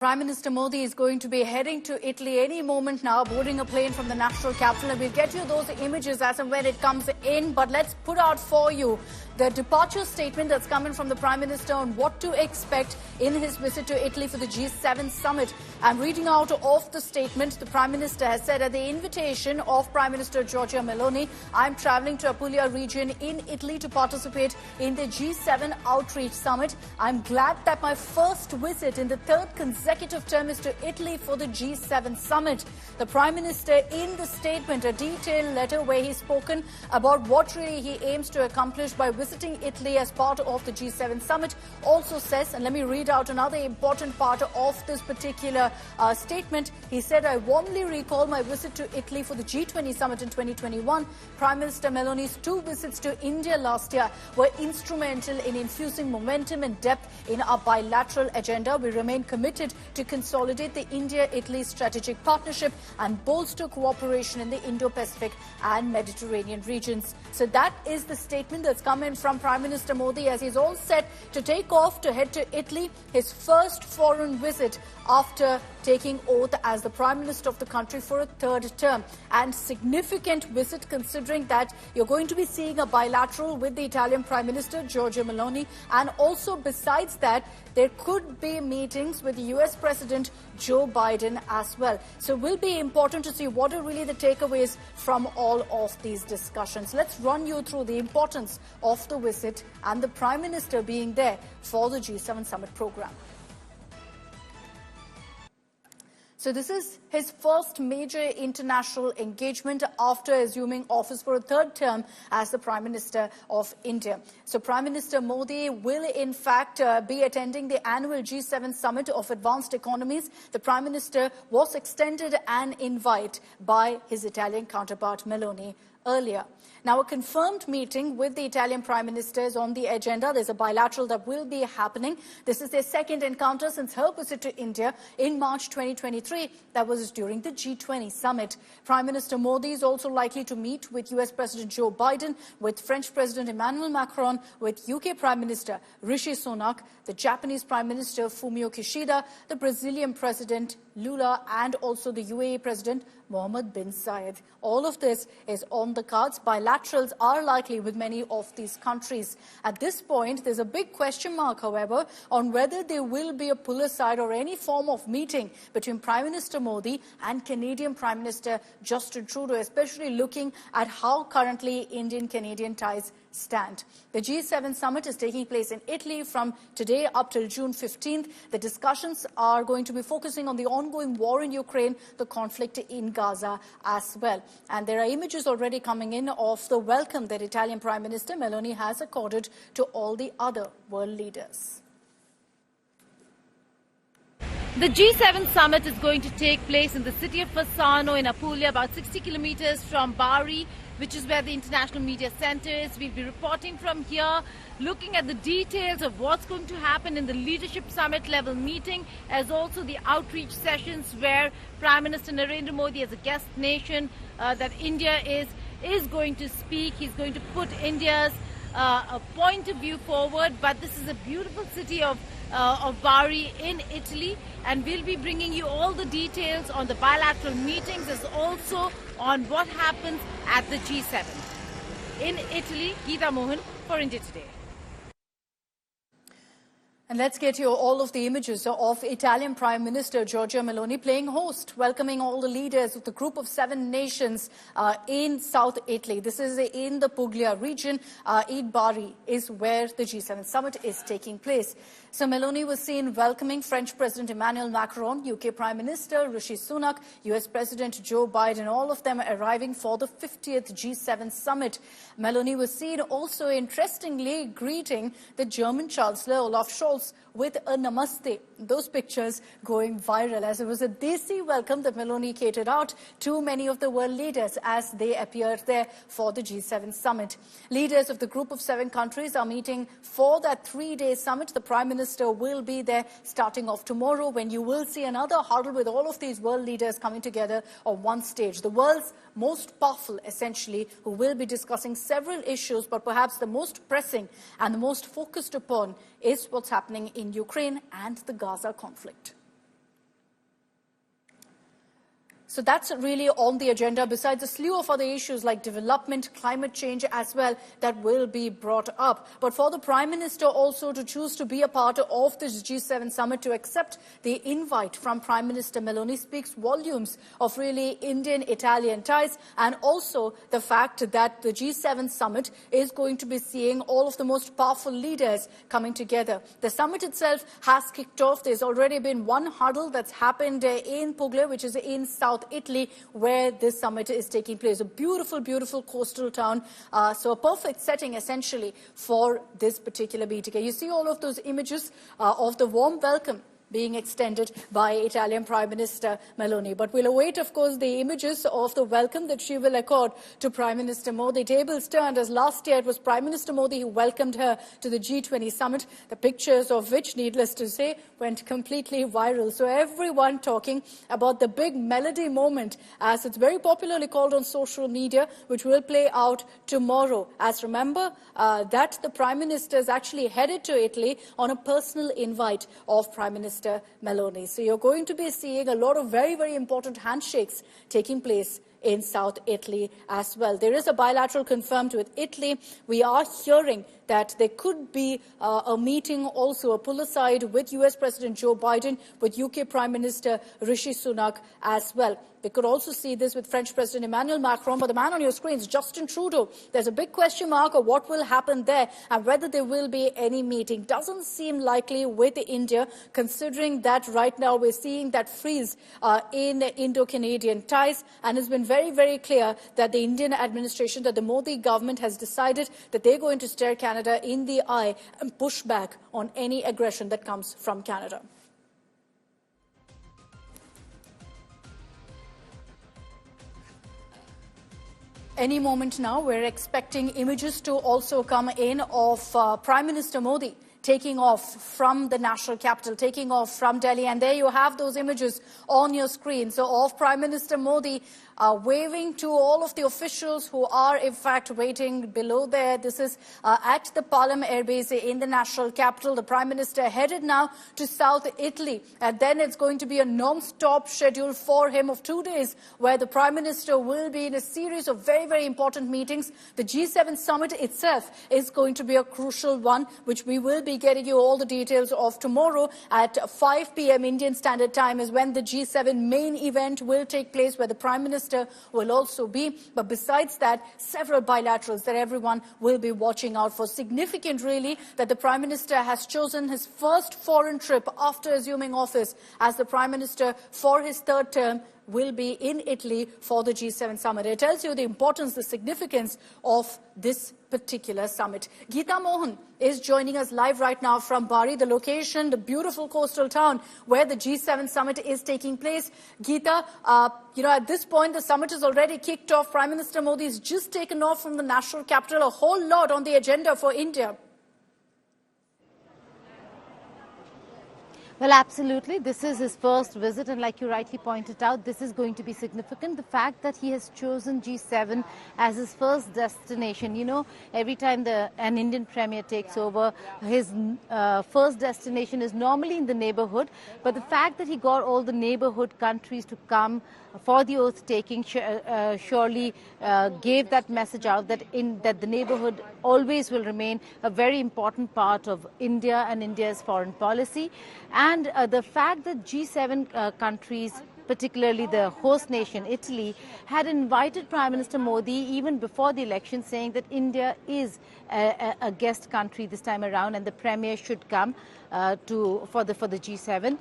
Prime Minister Modi is going to be heading to Italy any moment now, boarding a plane from the national capital. And we'll get you those images as and when it comes in. But let's put out for you the departure statement that's coming from the Prime Minister on what to expect in his visit to Italy for the G7 summit. I'm reading out of the statement. The Prime Minister has said, at the invitation of Prime Minister Giorgia Meloni, I'm travelling to Apulia region in Italy to participate in the G7 outreach summit. I'm glad that my first visit in the third consecutive term is to Italy for the G7 summit. The Prime Minister, in the statement, a detailed letter where he's spoken about what really he aims to accomplish by visiting Italy as part of the G7 summit, also says, and let me read out another important part of this particular statement. He said, I warmly recall my visit to Italy for the G20 summit in 2021. Prime Minister Meloni's 2 visits to India last year were instrumental in infusing momentum and depth in our bilateral agenda. We remain committed to consolidate the India-Italy strategic partnership and bolster cooperation in the Indo-Pacific and Mediterranean regions. So that is the statement that's come in from Prime Minister Modi as he's all set to take off to head to Italy, his first foreign visit after taking oath as the Prime Minister of the country for a third term. And significant visit considering that you're going to be seeing a bilateral with the Italian Prime Minister Giorgia Meloni, and also besides that there could be meetings with the US President Joe Biden as well. So it will be important to see what are really the takeaways from all of these discussions. Let's run you through the importance of the visit and the Prime Minister being there for the G7 summit program. So this is his first major international engagement after assuming office for a third term as the Prime Minister of India. So Prime Minister Modi will in fact be attending the annual G7 summit of advanced economies. The Prime Minister was extended an invite by his Italian counterpart Meloni earlier. Now, a confirmed meeting with the Italian Prime Minister is on the agenda. There's a bilateral that will be happening. This is their second encounter since her visit to India in March 2023. That was during the G20 summit. Prime Minister Modi is also likely to meet with US President Joe Biden, with French President Emmanuel Macron, with UK Prime Minister Rishi Sunak, the Japanese Prime Minister Fumio Kishida, the Brazilian President Lula, and also the UAE President Mohammed bin Zayed. All of this is on the cards. Bilaterals are likely with many of these countries. At this point, there's a big question mark, however, on whether there will be a pull-aside or any form of meeting between Prime Minister Modi and Canadian Prime Minister Justin Trudeau, especially looking at how currently Indian-Canadian ties stand. The G7 summit is taking place in Italy from today up till June 15th. The discussions are going to be focusing on the ongoing war in Ukraine, the conflict in Gaza as well. And there are images already coming in of the welcome that Italian Prime Minister Meloni has accorded to all the other world leaders. The G7 summit is going to take place in the city of Fasano in Apulia, about 60 kilometers from Bari, which is where the International Media Center is. We'll be reporting from here, looking at the details of what's going to happen in the Leadership Summit level meeting, as also the outreach sessions where Prime Minister Narendra Modi, as a guest nation that India is going to speak. He's going to put India's point of view forward. But this is a beautiful city of Bari in Italy, and we'll be bringing you all the details on the bilateral meetings as also on what happens at the G7. In Italy, Geeta Mohan for India Today. And let's get you all of the images of Italian Prime Minister Giorgia Meloni playing host, welcoming all the leaders of the group of 7 nations in South Italy. This is in the Puglia region. In Bari is where the G7 summit is taking place. So Meloni was seen welcoming French President Emmanuel Macron, UK Prime Minister Rishi Sunak, US President Joe Biden, all of them arriving for the 50th G7 summit. Meloni was seen also, interestingly, greeting the German Chancellor Olaf Scholz with a namaste. Those pictures going viral as it was a desi welcome that Meloni catered out to many of the world leaders as they appeared there for the G7 summit. Leaders of the group of 7 countries are meeting for that 3-day summit. The Prime Minister will be there starting off tomorrow, when you will see another huddle with all of these world leaders coming together on one stage. The world's most powerful, essentially, who will be discussing several issues, but perhaps the most pressing and the most focused upon is what's happening in Ukraine and the Gaza conflict. So that's really on the agenda, besides a slew of other issues like development, climate change as well, that will be brought up. But for the Prime Minister also to choose to be a part of this G7 summit, to accept the invite from Prime Minister Meloni, speaks volumes of really Indian-Italian ties, and also the fact that the G7 summit is going to be seeing all of the most powerful leaders coming together. The summit itself has kicked off. There's already been one huddle that's happened in Puglia, which is in South Italy, where this summit is taking place. A beautiful, beautiful coastal town. So a perfect setting, essentially, for this particular meeting. You see all of those images of the warm welcome being extended by Italian Prime Minister Meloni. But we'll await, of course, the images of the welcome that she will accord to Prime Minister Modi. Tables turned, as last year it was Prime Minister Modi who welcomed her to the G20 summit, the pictures of which, needless to say, went completely viral. So everyone talking about the big melody moment, as it's very popularly called on social media, which will play out tomorrow. As remember, that the Prime Minister is actually headed to Italy on a personal invite of Prime Minister Meloni. So you're going to be seeing a lot of very, very important handshakes taking place in South Italy as well. There is a bilateral confirmed with Italy. We are hearing that there could be a meeting, also a pull-aside with US President Joe Biden, with UK Prime Minister Rishi Sunak as well. We could also see this with French President Emmanuel Macron, but the man on your screen is Justin Trudeau. There's a big question mark of what will happen there and whether there will be any meeting. Doesn't seem likely with India, considering that right now we're seeing that freeze in Indo-Canadian ties, and it's been very, very clear that the Indian administration, that the Modi government has decided that they're going to stare Canada in the eye and push back on any aggression that comes from Canada. Any moment now, we're expecting images to also come in of Prime Minister Modi taking off from the national capital, taking off from Delhi. And there you have those images on your screen. So of Prime Minister Modi waving to all of the officials who are, in fact, waiting below there. This is at the Palam airbase in the national capital. The Prime Minister headed now to South Italy. And then it's going to be a non-stop schedule for him of 2 days, where the Prime Minister will be in a series of very, very important meetings. The G7 summit itself is going to be a crucial one, which we will be getting you all the details of tomorrow at 5 p.m. Indian Standard Time is when the G7 main event will take place, where the Prime Minister will also be. But besides that, several bilaterals that everyone will be watching out for. Significant, really, that the Prime Minister has chosen his first foreign trip after assuming office as the Prime Minister for his third term will be in Italy for the G7 summit. It tells you the importance, the significance of this particular summit. Geeta Mohan is joining us live right now from Bari, the location, the beautiful coastal town where the G7 summit is taking place. Geeta, at this point, the summit is already kicked off. Prime Minister Modi has just taken off from the national capital. A whole lot on the agenda for India. Well, absolutely. This is his first visit, and like you rightly pointed out, this is going to be significant. The fact that he has chosen G7 as his first destination. You know, every time an Indian premier takes over, his first destination is normally in the neighborhood. But the fact that he got all the neighborhood countries to come for the oath-taking surely gave that message out that the neighborhood always will remain a very important part of India and India's foreign policy. And the fact that G7 countries, particularly the host nation, Italy, had invited Prime Minister Modi even before the election, saying that India is a guest country this time around and the Premier should come for the G7,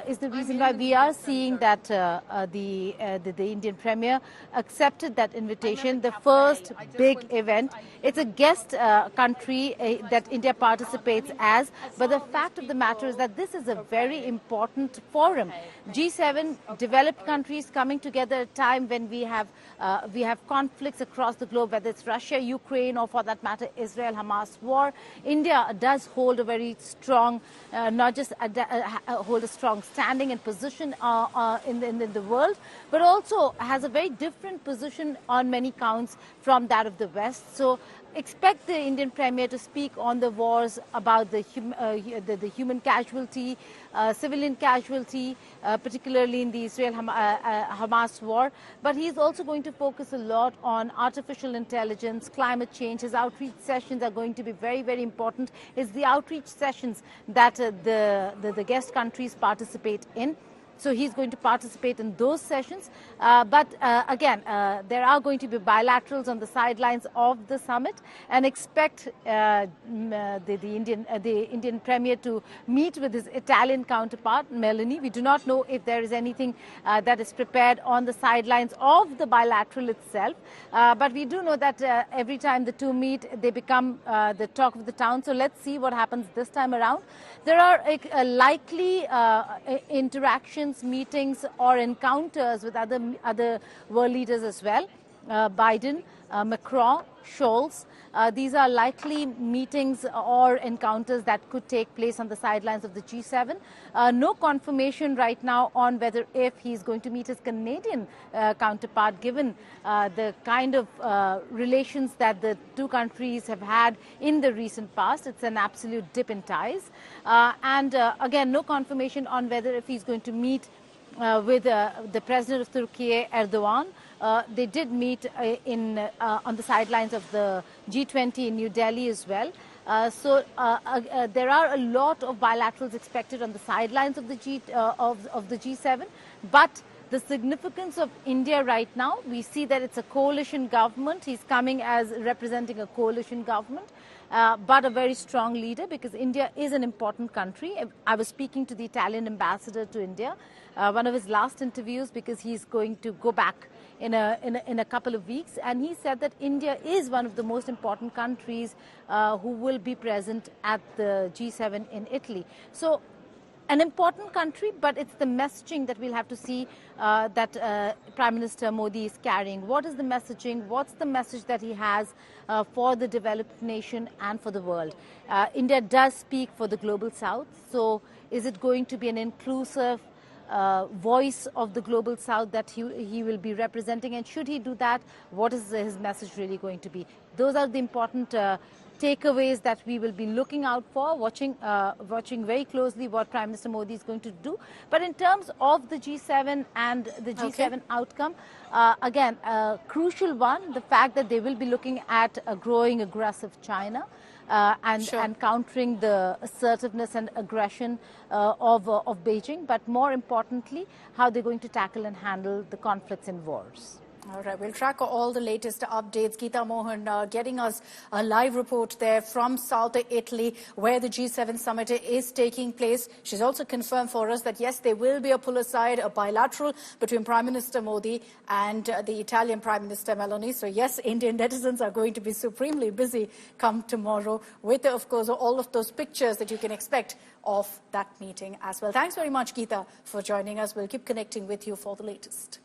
is the reason why we are seeing that the Indian Premier accepted that invitation, the first big event. It's a guest country that India participates as, but the fact of the matter is that this is a very important forum. G7, developed countries coming together at a time when we have conflicts across the globe, whether it's Russia, Ukraine, or for that matter, Israel-Hamas war. India does hold a very strong, not just hold a strong standing and position in the world, but also has a very different position on many counts from that of the West. So expect the Indian Premier to speak on the wars, about the human casualty, civilian casualty, particularly in the Israel-Hamas war. But he's also going to focus a lot on artificial intelligence, climate change. His outreach sessions are going to be very, very important. It's the outreach sessions that the guest countries participate in. So he's going to participate in those sessions. But again, there are going to be bilaterals on the sidelines of the summit, and expect the Indian Premier to meet with his Italian counterpart, Meloni. We do not know if there is anything that is prepared on the sidelines of the bilateral itself. But we do know that every time the two meet, they become the talk of the town. So let's see what happens this time around. There are likely interactions, meetings or encounters with other world leaders as well. Biden, Macron, Scholz. These are likely meetings or encounters that could take place on the sidelines of the G7. No confirmation right now on whether if he's going to meet his Canadian counterpart, given the kind of relations that the two countries have had in the recent past. It's an absolute dip in ties. And again, no confirmation on whether if he's going to meet with the president of Turkey, Erdogan. They did meet on the sidelines of the G20 in New Delhi as well. So there are a lot of bilaterals expected on the sidelines of the G7. But the significance of India right now, we see that it's a coalition government. He's coming as representing a coalition government, but a very strong leader, because India is an important country. I was speaking to the Italian ambassador to India, one of his last interviews, because he's going to go back in a couple of weeks, and he said that India is one of the most important countries who will be present at the G7 in Italy. So an important country, but it's the messaging that we'll have to see that Prime Minister Modi is carrying. What is the messaging? What's the message that he has for the developed nation and for the world? India does speak for the global south. So is it going to be an inclusive voice of the global south that he will be representing? And should he do that, what is his message really going to be? Those are the important takeaways that we will be looking out for, watching very closely what Prime Minister Modi is going to do. But in terms of the G7 and the G7 outcome, again, a crucial one, the fact that they will be looking at a growing aggressive China and countering the assertiveness and aggression of Beijing, but more importantly, how they're going to tackle and handle the conflicts and wars. All right, we'll track all the latest updates. Geeta Mohan getting us a live report there from South Italy, where the G7 summit is taking place. She's also confirmed for us that, yes, there will be a pull-aside, a bilateral between Prime Minister Modi and the Italian Prime Minister Meloni. So, yes, Indian netizens are going to be supremely busy come tomorrow with, of course, all of those pictures that you can expect of that meeting as well. Thanks very much, Geeta, for joining us. We'll keep connecting with you for the latest.